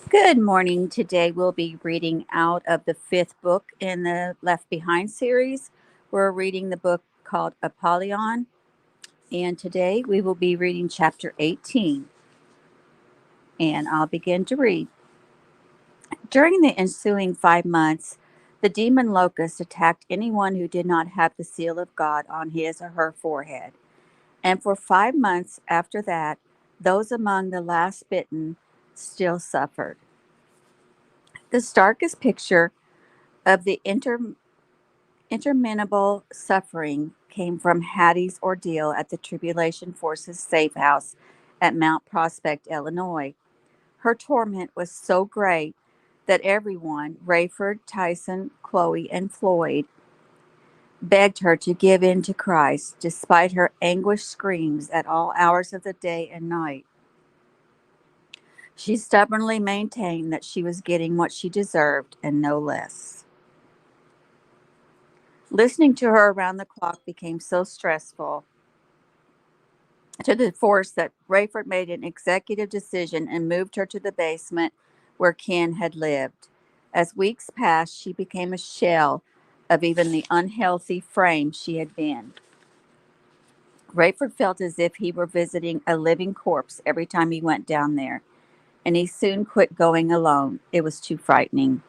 Good morning. Today we'll be reading out of the fifth book in the Left Behind series. We're reading the book called Apollyon, and today we will be reading chapter 18. And I'll begin to read. During the ensuing 5 months, the demon locust attacked anyone who did not have the seal of God on his or her forehead. And for 5 months after that, those among the last bitten still suffered. The starkest picture of the interminable suffering came from Hattie's ordeal at the Tribulation Force's safe house at Mount Prospect, Illinois. Her torment was so great that everyone, Rayford, Tyson, Chloe, and Floyd, begged her to give in to Christ, despite her anguished screams at all hours of the day and night. She stubbornly maintained that she was getting what she deserved and no less. Listening to her around the clock became so stressful to the force that Rayford made an executive decision and moved her to the basement where Ken had lived. As weeks passed, she became a shell of even the unhealthy frame she had been. Rayford felt as if he were visiting a living corpse every time he went down there, and he soon quit going alone. It was too frightening.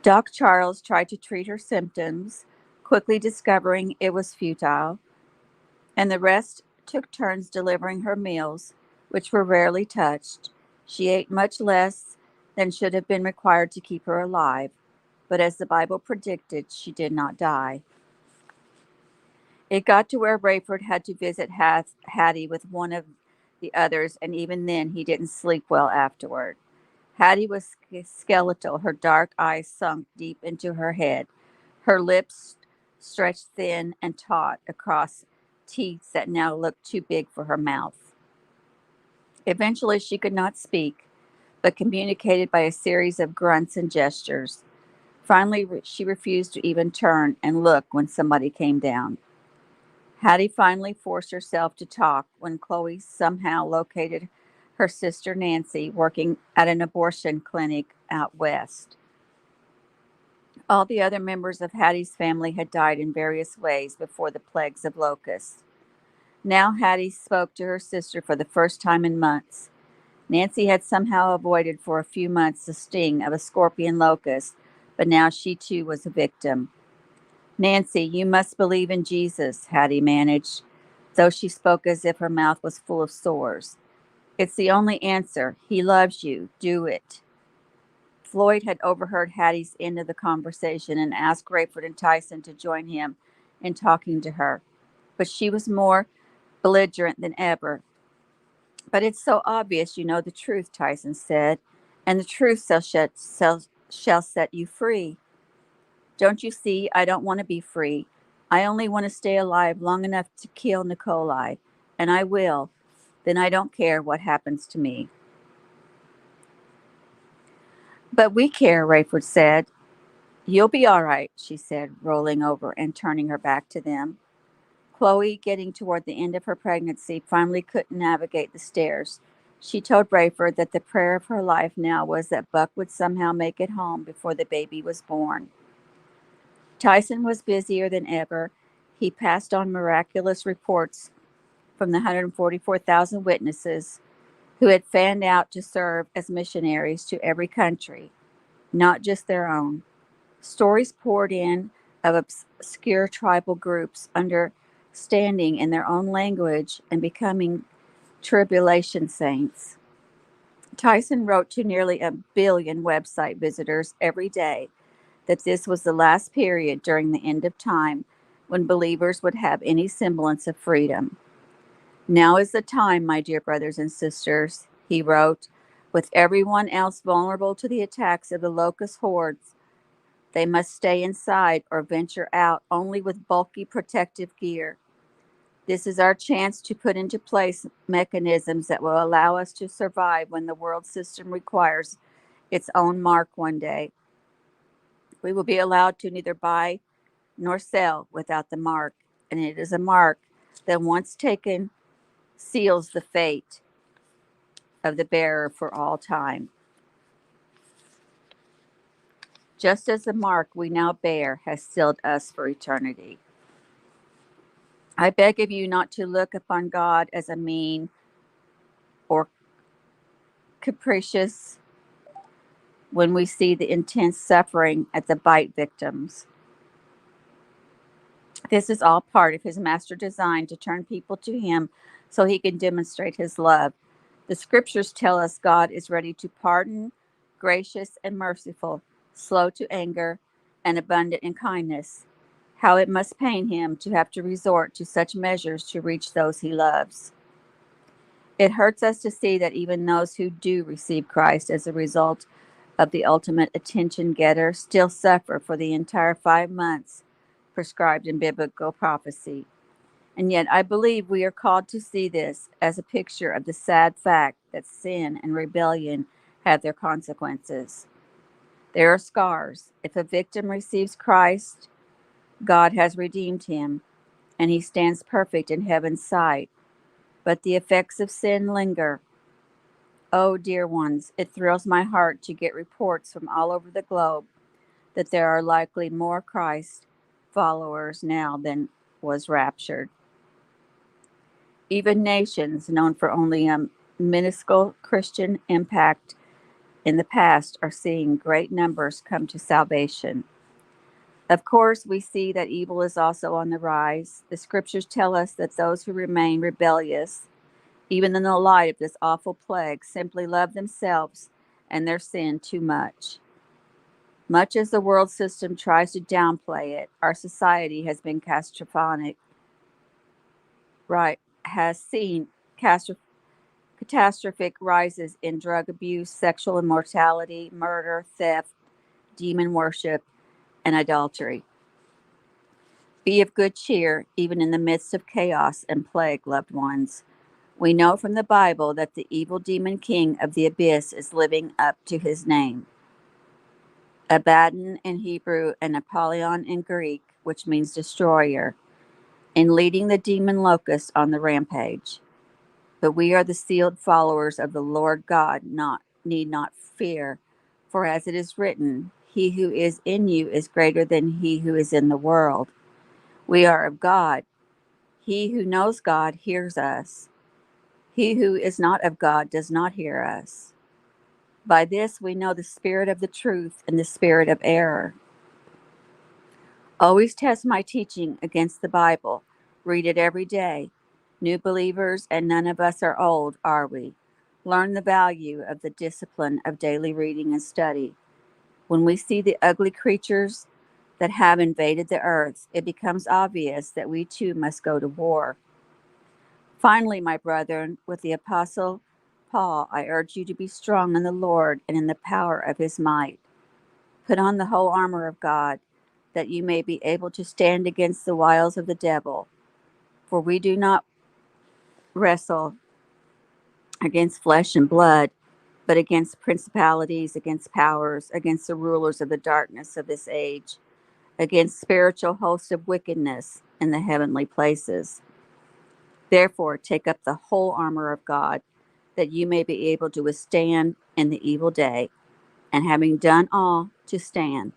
Doc Charles tried to treat her symptoms, quickly discovering it was futile, and the rest took turns delivering her meals, which were rarely touched. She ate much less than should have been required to keep her alive, but as the Bible predicted, she did not die. It got to where Rayford had to visit Hattie with one of the others, and even then he didn't sleep well afterward. Hattie was skeletal, her dark eyes sunk deep into her head, her lips stretched thin and taut across teeth that now looked too big for her mouth. Eventually, she could not speak, but communicated by a series of grunts and gestures. Finally, she refused to even turn and look when somebody came down. Hattie finally forced herself to talk when Chloe somehow located her sister Nancy working at an abortion clinic out west. All the other members of Hattie's family had died in various ways before the plagues of locusts. Now Hattie spoke to her sister for the first time in months. Nancy had somehow avoided for a few months the sting of a scorpion locust, but now she too was a victim. Nancy, you must believe in Jesus, Hattie managed, though she spoke as if her mouth was full of sores. It's the only answer. He loves you. Do it. Floyd had overheard Hattie's end of the conversation and asked Rayford and Tyson to join him in talking to her, but she was more belligerent than ever. But it's so obvious you know the truth, Tyson said, and the truth shall set you free. Don't you see, I don't want to be free. I only want to stay alive long enough to kill Nikolai, and I will. Then I don't care what happens to me. But we care, Rayford said. You'll be all right, she said, rolling over and turning her back to them. Chloe, getting toward the end of her pregnancy, finally couldn't navigate the stairs. She told Rayford that the prayer of her life now was that Buck would somehow make it home before the baby was born. Tyson was busier than ever. He passed on miraculous reports from the 144,000 witnesses who had fanned out to serve as missionaries to every country, not just their own. Stories poured in of obscure tribal groups understanding in their own language and becoming tribulation saints. Tyson wrote to nearly 1 billion website visitors every day that this was the last period during the end of time when believers would have any semblance of freedom. Now is the time, my dear brothers and sisters, he wrote, with everyone else vulnerable to the attacks of the locust hordes. They must stay inside or venture out only with bulky protective gear. This is our chance to put into place mechanisms that will allow us to survive when the world system requires its own mark one day. We will be allowed to neither buy nor sell without the mark, and it is a mark then once taken seals the fate of the bearer for all time. Just as the mark we now bear has sealed us for eternity. I beg of you not to look upon God as a mean or capricious when we see the intense suffering at the bite victims. This is all part of his master design to turn people to him so he can demonstrate his love. The scriptures tell us God is ready to pardon, gracious and merciful, slow to anger, and abundant in kindness. How it must pain him to have to resort to such measures to reach those he loves. It hurts us to see that even those who do receive Christ as a result of the ultimate attention getter still suffer for the entire 5 months prescribed in biblical prophecy. And yet I believe we are called to see this as a picture of the sad fact that sin and rebellion have their consequences. There are scars. If a victim receives Christ, God has redeemed him, and he stands perfect in heaven's sight. But the effects of sin linger. Oh, dear ones, it thrills my heart to get reports from all over the globe that there are likely more Christ followers now than was raptured. Even nations known for only a minuscule Christian impact in the past are seeing great numbers come to salvation. Of course, we see that evil is also on the rise. The scriptures tell us that those who remain rebellious, even in the light of this awful plague, simply love themselves and their sin too much. Much as the world system tries to downplay it, our society has been has seen catastrophic rises in drug abuse, sexual immortality, murder, theft, demon worship, and adultery. Be of good cheer, even in the midst of chaos and plague, loved ones. We know from the Bible that the evil demon king of the abyss is living up to his name. Abaddon in Hebrew and Apollyon in Greek, which means destroyer, in leading the demon locust on the rampage. But we are the sealed followers of the Lord God, need not fear, for as it is written, he who is in you is greater than he who is in the world. We are of God. He who knows God hears us. He who is not of God does not hear us. By this we know the spirit of the truth and the spirit of error. Always test my teaching against the Bible. Read it every day. New believers, and none of us are old, are we? Learn the value of the discipline of daily reading and study. When we see the ugly creatures that have invaded the earth, it becomes obvious that we too must go to war. Finally, my brethren, with the Apostle Paul, I urge you to be strong in the Lord and in the power of his might. Put on the whole armor of God, that you may be able to stand against the wiles of the devil. For we do not wrestle against flesh and blood, but against principalities, against powers, against the rulers of the darkness of this age, against spiritual hosts of wickedness in the heavenly places. Therefore, take up the whole armor of God, that you may be able to withstand in the evil day, and having done all, to stand.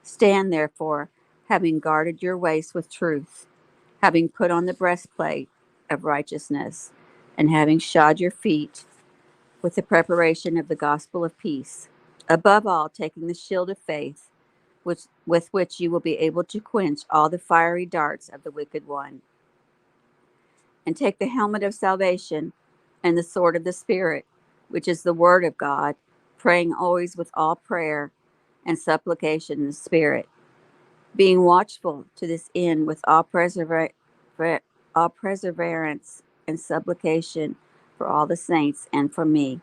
Stand therefore, having guarded your waist with truth, having put on the breastplate of righteousness, and having shod your feet with the preparation of the gospel of peace. Above all, taking the shield of faith, with which you will be able to quench all the fiery darts of the wicked one. And take the helmet of salvation and the sword of the Spirit, which is the word of God, praying always with all prayer and supplication in the Spirit, being watchful to this end with all perseverance and supplication for all the saints and for me.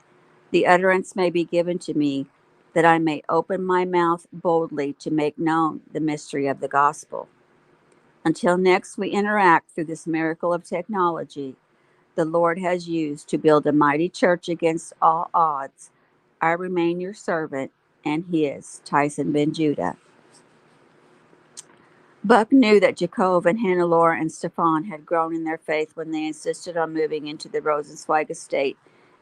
The utterance may be given to me, that I may open my mouth boldly to make known the mystery of the gospel. Until next we interact through this miracle of technology the Lord has used to build a mighty church against all odds, I remain your servant and his, Tyson Ben Judah. Buck knew that Jacob and Hannelore and Stefan had grown in their faith when they insisted on moving into the Rosenzweig estate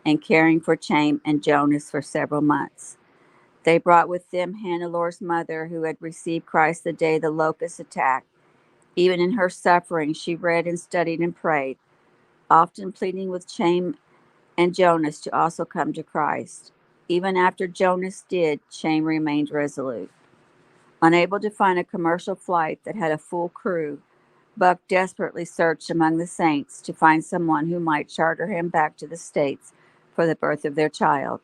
and caring for Chaim and Jonas for several months. They brought with them Hannelore's mother, who had received Christ the day the locusts attacked. Even in her suffering, she read and studied and prayed, often pleading with Chaim and Jonas to also come to Christ. Even after Jonas did, Chaim remained resolute. Unable to find a commercial flight that had a full crew, Buck desperately searched among the saints to find someone who might charter him back to the States for the birth of their child.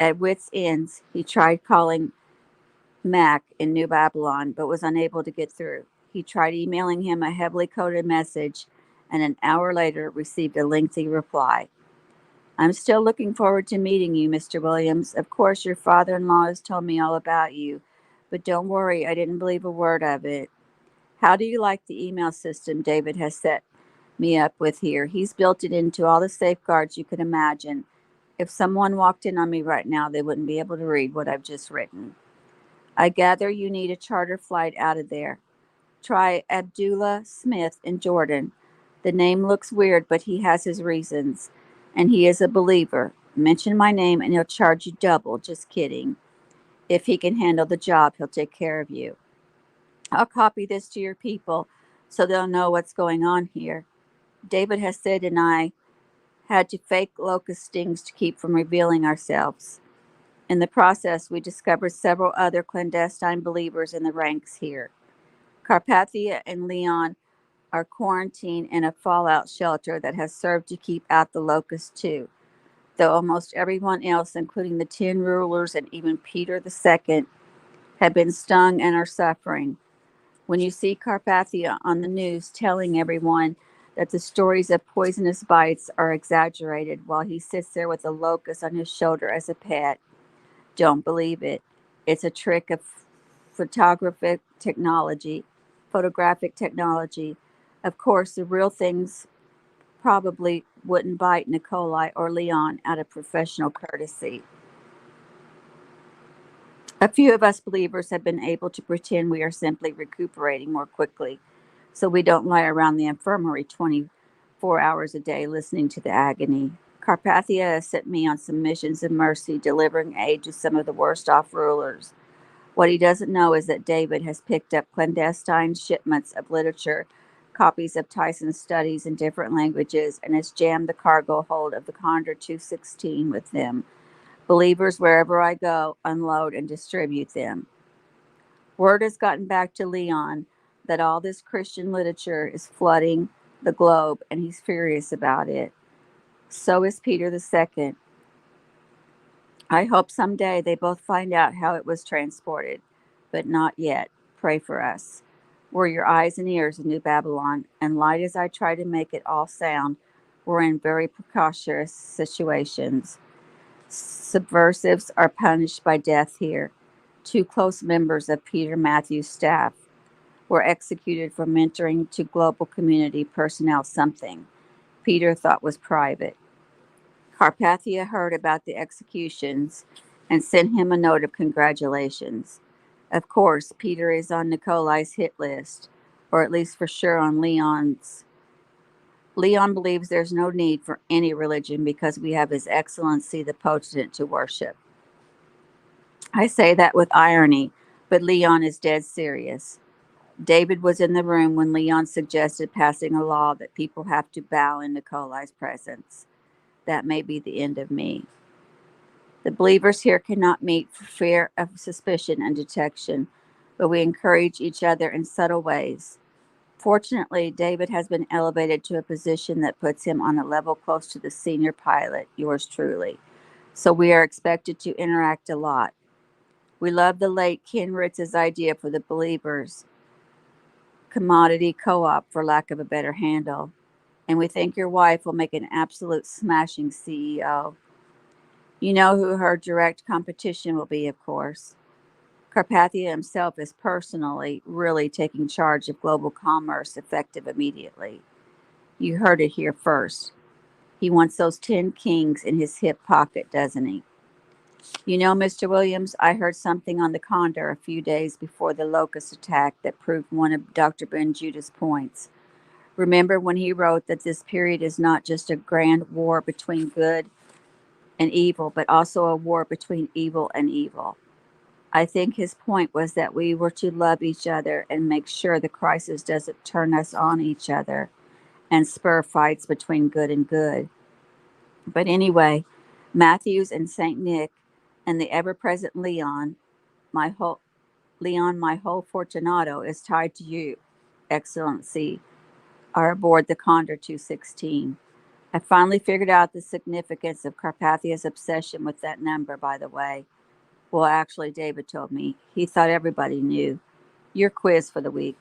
At wit's ends, he tried calling Mac in New Babylon, but was unable to get through. He tried emailing him a heavily coded message, and an hour later received a lengthy reply. I'm still looking forward to meeting you, Mr. Williams. Of course, your father-in-law has told me all about you, but don't worry, I didn't believe a word of it. How do you like the email system David has set me up with here? He's built it into all the safeguards you could imagine. If someone walked in on me right now, they wouldn't be able to read what I've just written. I gather you need a charter flight out of there. Try Abdullah Smith in Jordan. The name looks weird, but he has his reasons. And he is a believer. Mention my name and he'll charge you double. Just kidding. If he can handle the job, he'll take care of you. I'll copy this to your people so they'll know what's going on here. David has said and I had to fake locust stings to keep from revealing ourselves. In the process, we discovered several other clandestine believers in the ranks here. Carpathia and Leon are quarantined in a fallout shelter that has served to keep out the locusts too, though almost everyone else, including the 10 rulers and even Peter II, have been stung and are suffering. When you see Carpathia on the news telling everyone that the stories of poisonous bites are exaggerated while he sits there with a locust on his shoulder as a pet, don't believe it. It's a trick of photographic technology. Of course, the real things probably wouldn't bite Nikolai or Leon out of professional courtesy. A few of us believers have been able to pretend we are simply recuperating more quickly, so we don't lie around the infirmary 24 hours a day listening to the agony. Carpathia has sent me on some missions of mercy, delivering aid to some of the worst off rulers. What he doesn't know is that David has picked up clandestine shipments of literature, copies of Tyson's studies in different languages, and has jammed the cargo hold of the Condor 216 with them. Believers, wherever I go, unload and distribute them. Word has gotten back to Leon that all this Christian literature is flooding the globe, and he's furious about it. So is Peter II. I hope someday they both find out how it was transported, but not yet. Pray for us. We're your eyes and ears in New Babylon, and light as I try to make it all sound, we're in very precarious situations. Subversives are punished by death here. Two close members of Peter Matthews' staff were executed for mentoring to global community personnel something Peter thought was private. Carpathia heard about the executions and sent him a note of congratulations. Of course, Peter is on Nikolai's hit list, or at least for sure on Leon's. Leon believes there's no need for any religion because we have His Excellency the Potent to worship. I say that with irony, but Leon is dead serious. David was in the room when Leon suggested passing a law that people have to bow in Nikolai's presence. That may be the end of me. The believers here cannot meet for fear of suspicion and detection, but we encourage each other in subtle ways. Fortunately, David has been elevated to a position that puts him on a level close to the senior pilot, yours truly. So we are expected to interact a lot. We love the late Ken Ritz's idea for the believers commodity co-op, for lack of a better handle. And we think your wife will make an absolute smashing CEO. You know who her direct competition will be, of course. Carpathia himself is personally really taking charge of global commerce effective immediately. You heard it here first. He wants those 10 kings in his hip pocket, doesn't he? You know, Mr. Williams, I heard something on the Condor a few days before the locust attack that proved one of Dr. Ben Judah's points. Remember when he wrote that this period is not just a grand war between good and evil, but also a war between evil and evil? I think his point was that we were to love each other and make sure the crisis doesn't turn us on each other and spur fights between good and good. But anyway, Matthews and St. Nick and the ever present my whole my whole Fortunato is tied to you, Excellency, are aboard the Condor 216. I finally figured out the significance of Carpathia's obsession with that number, by the way. Well, actually, David told me. He thought everybody knew. Your quiz for the week.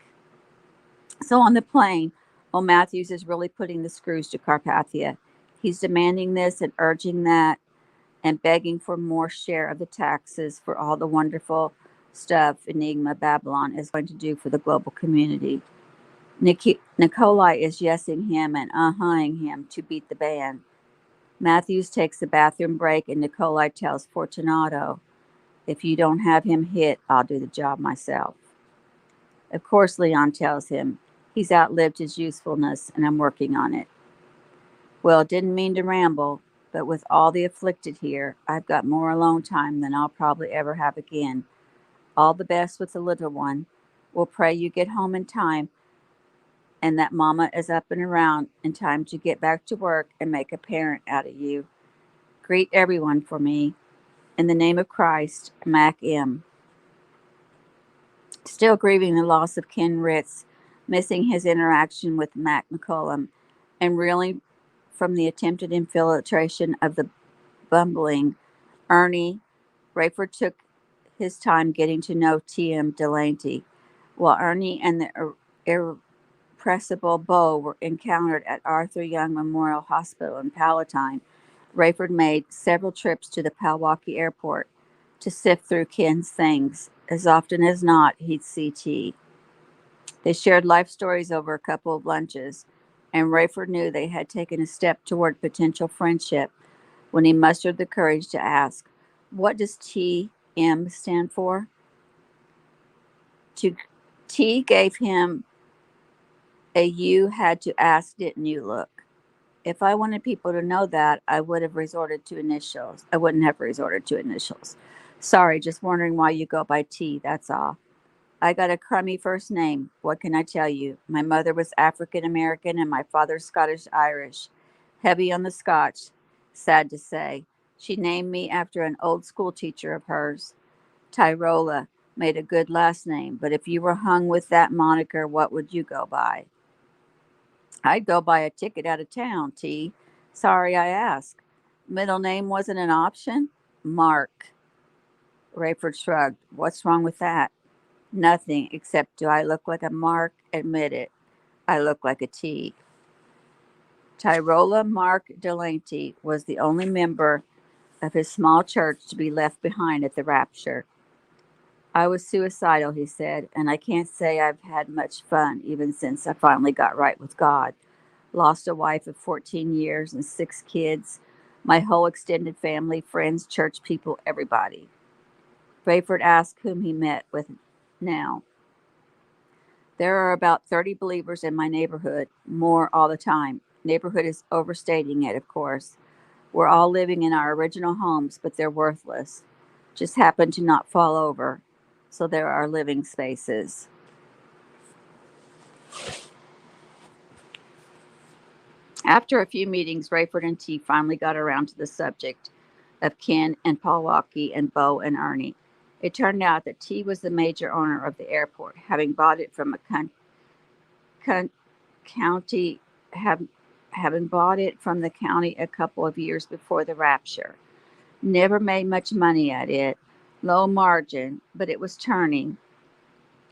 So on the plane, old Matthews is really putting the screws to Carpathia. He's demanding this and urging that and begging for more share of the taxes for all the wonderful stuff Enigma Babylon is going to do for the global community. Nikolai is yesing him and uh-huhing him to beat the band. Matthews takes a bathroom break and Nikolai tells Fortunato, if you don't have him hit, I'll do the job myself. Of course, Leon tells him he's outlived his usefulness and I'm working on it. Well, didn't mean to ramble, but with all the afflicted here, I've got more alone time than I'll probably ever have again. All the best with the little one. We'll pray you get home in time and that Mama is up and around in time to get back to work and make a parent out of you. Greet everyone for me. In the name of Christ, Mac M. Still grieving the loss of Ken Ritz, missing his interaction with Mac McCullum, and reeling from the attempted infiltration of the bumbling Ernie, Rayford took his time getting to know T.M. Delanty, while Ernie and the irrepressible Beau were encountered at Arthur Young Memorial Hospital in Palatine. Rayford made several trips to the Milwaukee airport to sift through Ken's things. As often as not, he'd see T. They shared life stories over a couple of lunches, and Rayford knew they had taken a step toward potential friendship when he mustered the courage to ask, what does T.M. stand for? To T gave him a you had to ask, didn't you look? If I wanted people to know that, I would have resorted to initials. I wouldn't have resorted to initials. Sorry, just wondering why you go by T, that's all. I got a crummy first name. What can I tell you? My mother was African American and my father Scottish Irish. Heavy on the Scotch, sad to say. She named me after an old school teacher of hers. Tyrola made a good last name, but if you were hung with that moniker, what would you go by? I'd go buy a ticket out of town, T. Sorry I asked. Middle name wasn't an option? Mark. Rayford shrugged. What's wrong with that? Nothing, except do I look like a Mark? Admit it. I look like a T. Tyrola Mark Delanty was the only member of his small church to be left behind at the rapture. I was suicidal, he said, and I can't say I've had much fun even since I finally got right with God. Lost a wife of 14 years and 6 kids, my whole extended family, friends, church people, everybody. Rayford asked whom he met with now. There are about 30 believers in my neighborhood, more all the time. Neighborhood is overstating it, of course. We're all living in our original homes, but they're worthless. Just happen to not fall over. So there are living spaces. After a few meetings, Rayford and T finally got around to the subject of Ken and Milwaukee and Beau and Ernie. It turned out that T was the major owner of the airport, having bought it from a county, have, having bought it from the county a couple of years before the rapture. Never made much money at it, low margin, but it was turning.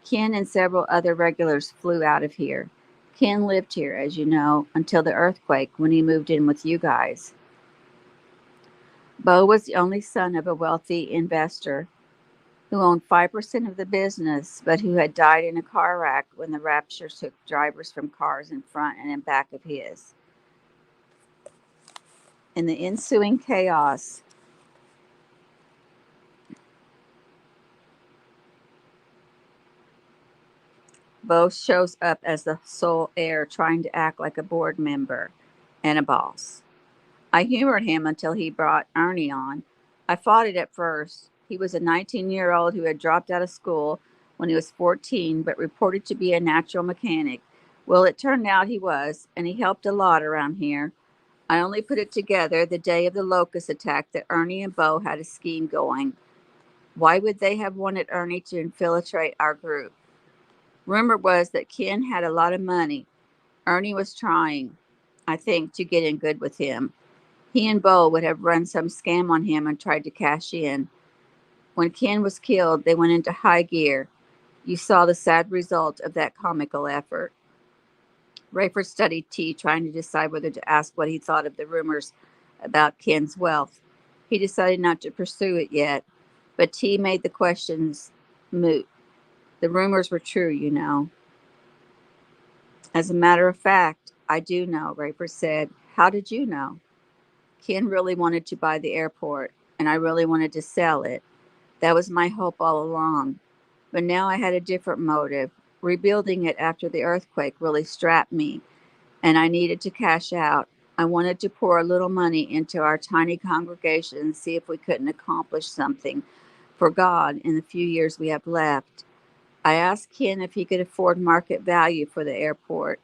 Ken and several other regulars flew out of here. Ken lived here, as you know, until the earthquake when he moved in with you guys. Beau was the only son of a wealthy investor who owned 5% of the business, but who had died in a car wreck when the rapture took drivers from cars in front and in back of his. In the ensuing chaos, Bo shows up as the sole heir, trying to act like a board member and a boss. I humored him until he brought Ernie on. I fought it at first. He was a 19-year-old who had dropped out of school when he was 14, but reported to be a natural mechanic. Well, it turned out he was, and he helped a lot around here. I only put it together the day of the locust attack that Ernie and Bo had a scheme going. Why would they have wanted Ernie to infiltrate our group? Rumor was that Ken had a lot of money. Ernie was trying, I think, to get in good with him. He and Bo would have run some scam on him and tried to cash in. When Ken was killed, they went into high gear. You saw the sad result of that comical effort. Rayford studied T, trying to decide whether to ask what he thought of the rumors about Ken's wealth. He decided not to pursue it yet, but T made the questions moot. The rumors were true, you know. As a matter of fact, I do know, Rayford said. How did you know? Ken really wanted to buy the airport, and I really wanted to sell it. That was my hope all along. But now I had a different motive. Rebuilding it after the earthquake really strapped me, and I needed to cash out. I wanted to pour a little money into our tiny congregation and see if we couldn't accomplish something for God in the few years we have left. I asked Ken if he could afford market value for the airport,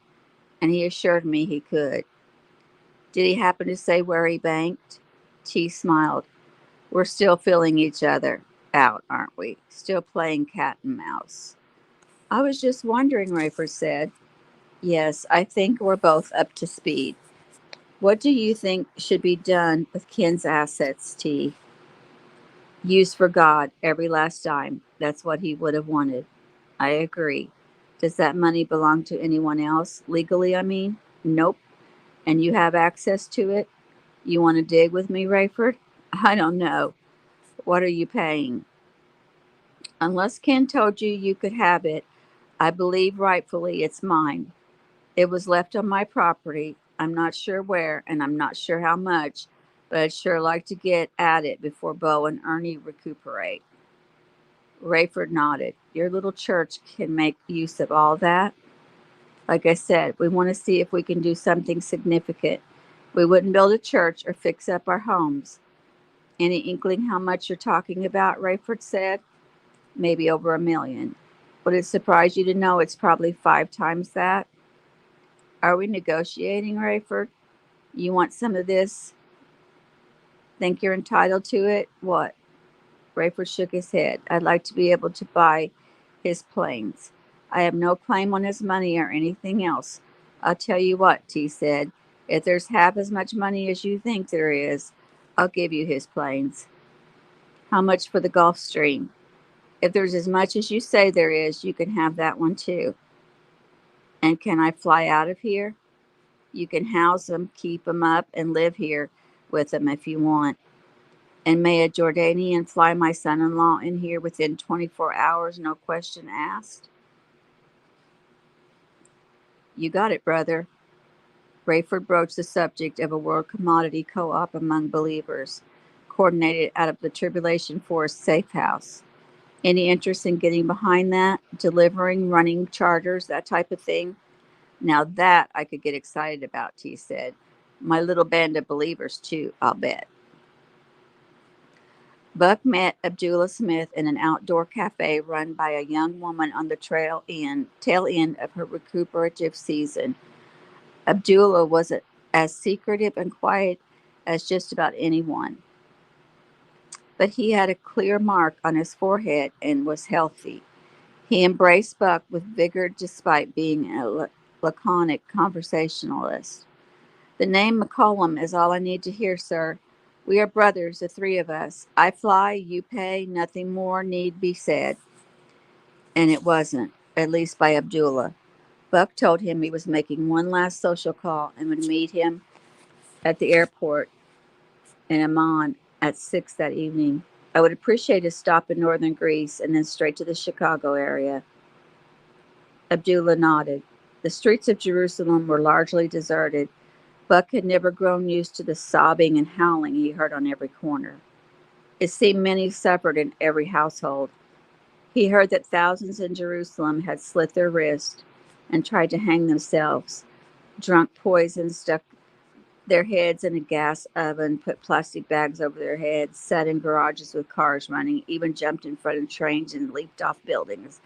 and he assured me he could. Did he happen to say where he banked? T smiled. We're still filling each other out, aren't we? Still playing cat and mouse. I was just wondering, Rayford said. Yes, I think we're both up to speed. What do you think should be done with Ken's assets, T? Used for God every last dime. That's what he would have wanted. I agree. Does that money belong to anyone else? Legally, I mean? Nope. And you have access to it? You want to dig with me, Rayford? I don't know. What are you paying? Unless Ken told you you could have it, I believe rightfully it's mine. It was left on my property. I'm not sure where, and I'm not sure how much, but I'd sure like to get at it before Bo and Ernie recuperate. Rayford nodded. Your little church can make use of all that. Like I said, we want to see if we can do something significant. We wouldn't build a church or fix up our homes. Any inkling how much you're talking about? Rayford said. Maybe over $1 million. Would it surprise you to know it's probably 5 times that? Are we negotiating, Rayford? You want some of this? Think you're entitled to it? What? Rayford shook his head. I'd like to be able to buy his planes. I have no claim on his money or anything else. I'll tell you what, T said. If there's half as much money as you think there is, I'll give you his planes. How much for the Gulf Stream? If there's as much as you say there is, you can have that one too. And can I fly out of here? You can house them, keep them up, and live here with them if you want. And may a Jordanian fly my son-in-law in here within 24 hours, no question asked? You got it, brother. Rayford broached the subject of a world commodity co-op among believers, coordinated out of the Tribulation Force safe house. Any interest in getting behind that? Delivering, running charters, that type of thing? Now that I could get excited about, T said. My little band of believers, too, I'll bet. Buck met Abdullah Smith in an outdoor cafe run by a young woman on the tail end of her recuperative season. Abdullah was as secretive and quiet as just about anyone, but he had a clear mark on his forehead and was healthy. He embraced Buck with vigor despite being a laconic conversationalist. The name McCollum is all I need to hear, sir. We are brothers, the three of us. I fly, you pay, nothing more need be said. And it wasn't, at least by Abdullah. Buck told him he was making one last social call and would meet him at the airport in Amman at 6 that evening. I would appreciate a stop in northern Greece and then straight to the Chicago area. Abdullah nodded. The streets of Jerusalem were largely deserted. Buck had never grown used to the sobbing and howling he heard on every corner. It seemed many suffered in every household. He heard that thousands in Jerusalem had slit their wrists and tried to hang themselves, drunk poison, stuck their heads in a gas oven, put plastic bags over their heads, sat in garages with cars running, even jumped in front of trains and leaped off buildings.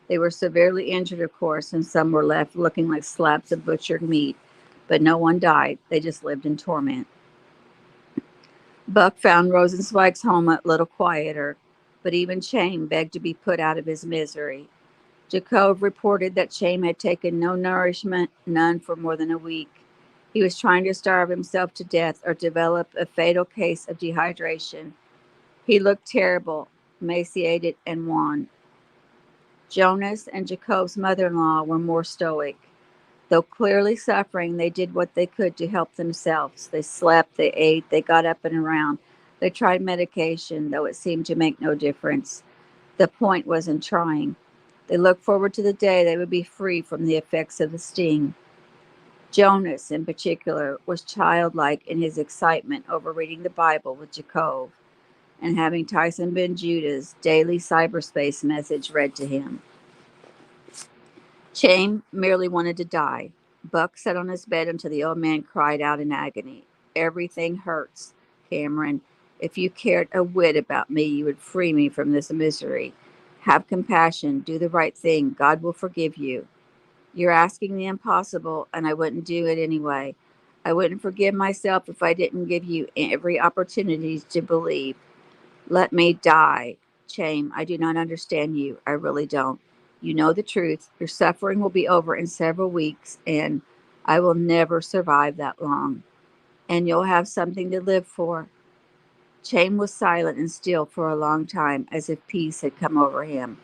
They were severely injured, of course, and some were left looking like slabs of butchered meat, but no one died. They just lived in torment. Buck found Rosenzweig's home a little quieter, but even Chaim begged to be put out of his misery. Jacob reported that Chaim had taken no nourishment, none for more than a week. He was trying to starve himself to death or develop a fatal case of dehydration. He looked terrible, emaciated, and wan. Jonas and Jacob's mother-in-law were more stoic. Though clearly suffering, they did what they could to help themselves. They slept, they ate, they got up and around. They tried medication, though it seemed to make no difference. The point was in trying. They looked forward to the day they would be free from the effects of the sting. Jonas, in particular, was childlike in his excitement over reading the Bible with Jacob and having Tyson Ben Judah's daily cyberspace message read to him. Chaim merely wanted to die. Buck sat on his bed until the old man cried out in agony. Everything hurts, Cameron. If you cared a whit about me, you would free me from this misery. Have compassion. Do the right thing. God will forgive you. You're asking the impossible, and I wouldn't do it anyway. I wouldn't forgive myself if I didn't give you every opportunity to believe. Let me die. Chaim, I do not understand you. I really don't. You know the truth. Your suffering will be over in several weeks, and I will never survive that long. And you'll have something to live for. Chaim was silent and still for a long time, as if peace had come over him.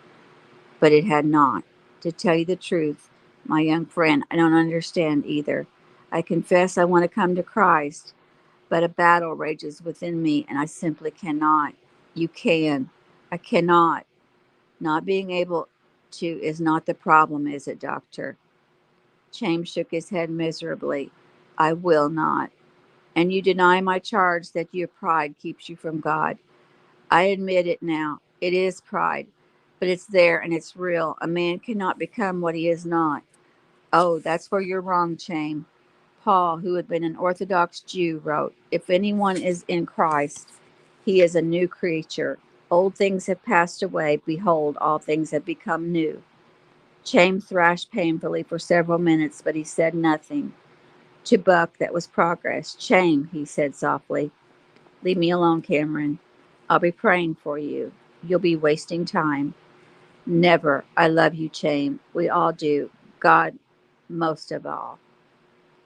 But it had not. To tell you the truth, my young friend, I don't understand either. I confess I want to come to Christ, but a battle rages within me, and I simply cannot. You can. I cannot. Not being able to is not the problem, is it, Doctor? James shook his head miserably. I will not. And you deny my charge that your pride keeps you from God. I admit it now. It is pride, but it's there and it's real. A man cannot become what he is not. Oh, that's where you're wrong, Chaim. Paul, who had been an Orthodox Jew, wrote, if anyone is in Christ, he is a new creature. Old things have passed away. Behold, all things have become new. Chaim thrashed painfully for several minutes, but he said nothing. To Buck, that was progress. Chaim, he said softly. Leave me alone, Cameron. I'll be praying for you. You'll be wasting time. Never. I love you, Chaim. We all do. God, most of all.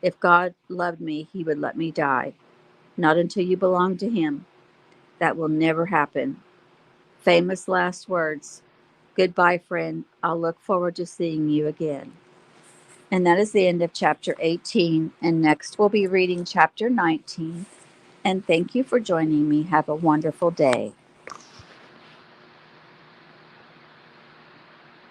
If God loved me, he would let me die. Not until you belong to him. That will never happen. Famous last words. Goodbye, friend. I'll look forward to seeing you again. And that is the end of chapter 18. And next we'll be reading chapter 19. And thank you for joining me. Have a wonderful day.